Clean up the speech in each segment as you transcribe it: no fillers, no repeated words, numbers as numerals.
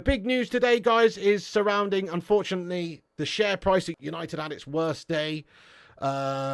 Big news today, guys, is surrounding, unfortunately, the share price at United at its worst day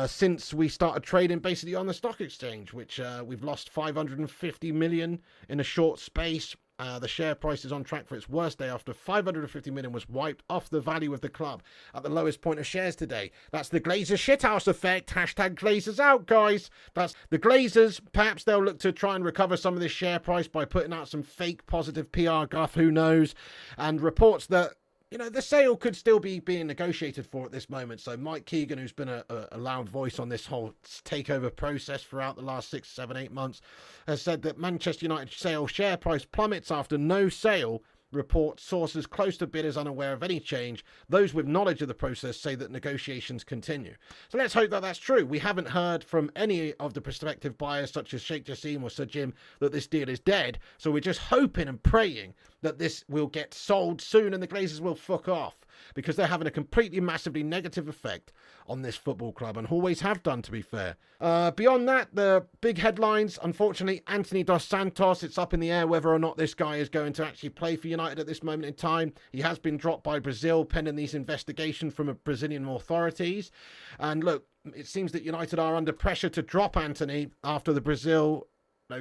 since we started trading basically on the stock exchange, which we've lost 550 million in a short space. The share price is on track for its worst day after 550 million was wiped off the value of the club at the lowest point of shares today. That's the Glazers shithouse effect. Hashtag Glazers out, guys. That's the Glazers. Perhaps they'll look to try and recover some of this share price by putting out some fake positive PR guff, who knows, and reports that, you know, the sale could still be being negotiated for at this moment. So Mike Keegan, who's been a loud voice on this whole takeover process throughout the last 6, 7, 8 months, has said that Manchester United sale share price plummets after no sale. Report sources close to bidders unaware of any change. Those with knowledge of the process say that negotiations continue. So let's hope that that's true. We haven't heard from any of the prospective buyers, such as Sheikh Jassim or Sir Jim, that this deal is dead. So we're just hoping and praying that this will get sold soon and the Glazers will fuck off, because they're having a completely massively negative effect on this football club, and always have done, to be fair. Beyond that, the big headlines, unfortunately, Anthony Dos Santos, it's up in the air whether or not this guy is going to actually play for United at this moment in time. He has been dropped by Brazil pending these investigations from Brazilian authorities. And look, it seems that United are under pressure to drop Anthony after the Brazil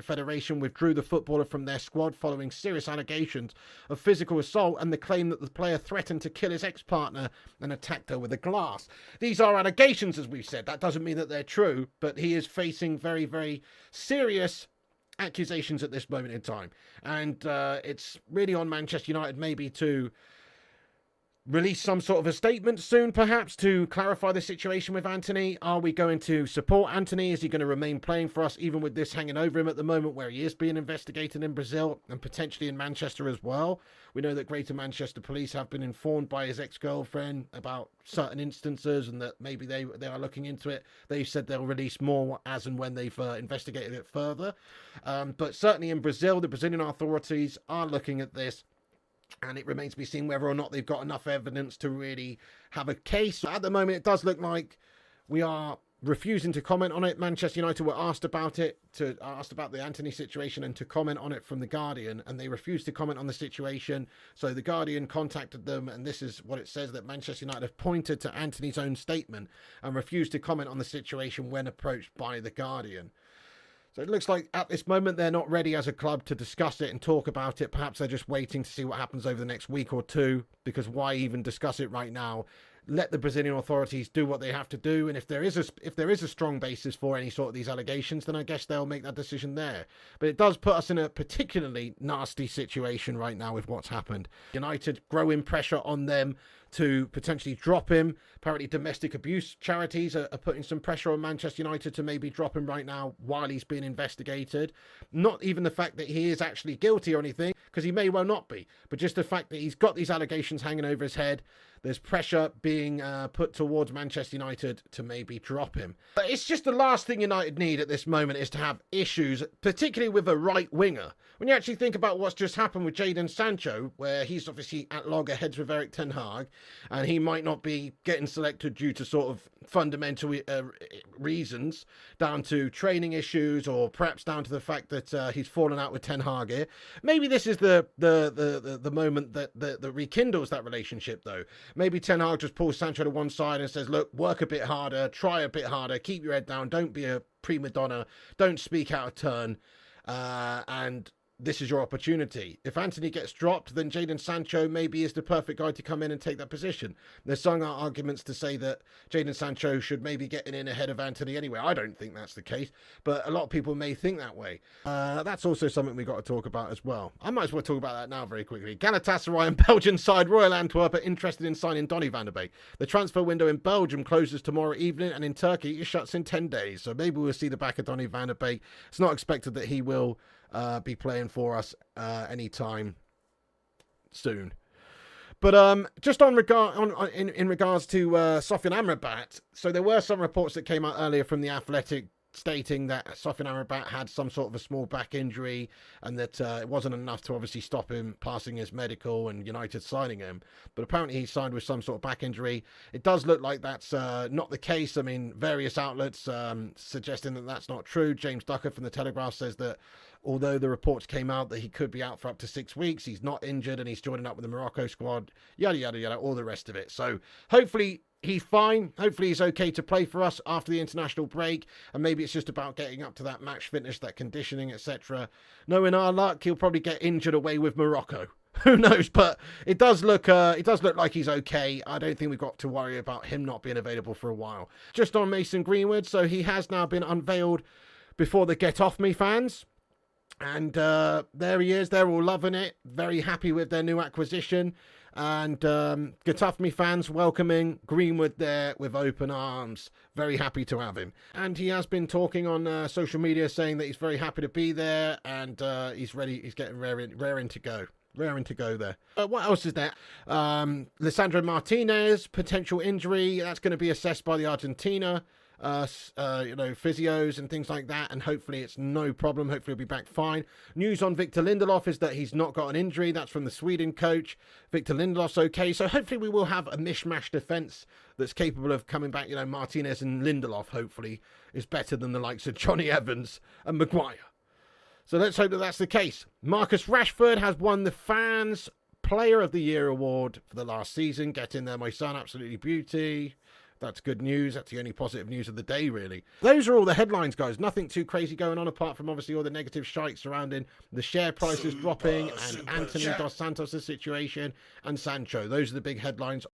Federation withdrew the footballer from their squad following serious allegations of physical assault and the claim that the player threatened to kill his ex-partner and attacked her with a glass. These are allegations, as we've said. That doesn't mean that they're true, but he is facing very, very serious accusations at this moment in time. And it's really on Manchester United maybe to release some sort of a statement soon, perhaps, to clarify the situation with Anthony. Are we going to support Anthony? Is he going to remain playing for us, even with this hanging over him at the moment, where he is being investigated in Brazil and potentially in Manchester as well? We know that Greater Manchester Police have been informed by his ex-girlfriend about certain instances and that maybe they are looking into it. They've said they'll release more as and when they've investigated it further. But certainly in Brazil, the Brazilian authorities are looking at this, and it remains to be seen whether or not they've got enough evidence to really have a case. At the moment, it does look like we are refusing to comment on it. Manchester United were asked about it, asked about the Anthony situation and to comment on it from The Guardian, and they refused to comment on the situation. So The Guardian contacted them, and this is what it says, that Manchester United have pointed to Anthony's own statement and refused to comment on the situation when approached by The Guardian. So it looks like at this moment they're not ready as a club to discuss it and talk about it. Perhaps they're just waiting to see what happens over the next week or two, because why even discuss it right now? Let the Brazilian authorities do what they have to do, and if there is a strong basis for any sort of these allegations, then I guess they'll make that decision there. But it does put us in a particularly nasty situation right now with what's happened. United growing pressure on them to potentially drop him. Apparently domestic abuse charities are putting some pressure on Manchester United to maybe drop him right now while he's being investigated. Not even the fact that he is actually guilty or anything, because he may well not be, but just the fact that he's got these allegations hanging over his head. There's pressure being put towards Manchester United to maybe drop him. But it's just the last thing United need at this moment is to have issues, particularly with a right winger. When you actually think about what's just happened with Jadon Sancho, where he's obviously at loggerheads with Erik ten Hag, and he might not be getting selected due to sort of fundamental reasons, down to training issues, or perhaps down to the fact that he's fallen out with ten Hag here. Maybe this is the moment that rekindles that relationship, though. Maybe Ten Hag just pulls Sancho to one side and says, look, work a bit harder, try a bit harder, keep your head down, don't be a prima donna, don't speak out of turn, and this is your opportunity. If Anthony gets dropped, then Jadon Sancho maybe is the perfect guy to come in and take that position. There's some arguments to say that Jadon Sancho should maybe get in ahead of Anthony anyway. I don't think that's the case, but a lot of people may think that way. That's also something we've got to talk about as well. I might as well talk about that now very quickly. Galatasaray and Belgian side Royal Antwerp are interested in signing Donny van der Beek. The transfer window in Belgium closes tomorrow evening, and in Turkey it shuts in 10 days. So maybe we'll see the back of Donny van der Beek. It's not expected that he will be playing for us anytime soon. But just in regards to Sofyan Amrabat, so there were some reports that came out earlier from The Athletic stating that Sofyan Amrabat had some sort of a small back injury and that it wasn't enough to obviously stop him passing his medical and United signing him. But apparently he signed with some sort of back injury. It does look like that's not the case. I mean, various outlets suggesting that that's not true. James Ducker from the Telegraph says that although the reports came out that he could be out for up to 6 weeks, he's not injured and he's joining up with the Morocco squad, yada, yada, yada, all the rest of it. So hopefully he's fine. Hopefully he's okay to play for us after the international break. And maybe it's just about getting up to that match fitness, that conditioning, etc. Knowing our luck, he'll probably get injured away with Morocco. Who knows? But it does look like he's okay. I don't think we've got to worry about him not being available for a while. Just on Mason Greenwood, so he has now been unveiled before the Get Off Me fans. And there he is. They're all loving it. Very happy with their new acquisition. And Getafe fans welcoming Greenwood there with open arms. Very happy to have him. And he has been talking on social media saying that he's very happy to be there. And he's ready. He's getting raring to go. Raring to go there. What else is there? Lisandro Martinez, potential injury. That's going to be assessed by the Argentina. Physios and things like that, and hopefully it's no problem. Hopefully he'll be back fine. News on Victor Lindelof is that he's not got an injury. That's from the Sweden coach. Victor Lindelof's okay, so hopefully we will have a mishmash defence that's capable of coming back. Martinez and Lindelof hopefully is better than the likes of Johnny Evans and Maguire. So let's hope that that's the case. Marcus Rashford has won the Fans Player of the Year award for the last season. Get in there, my son. Absolutely beauty. That's good news. That's the only positive news of the day, really. Those are all the headlines, guys. Nothing too crazy going on apart from obviously all the negative shite surrounding the share prices dropping and Anthony Dos Santos' situation and Sancho. Those are the big headlines.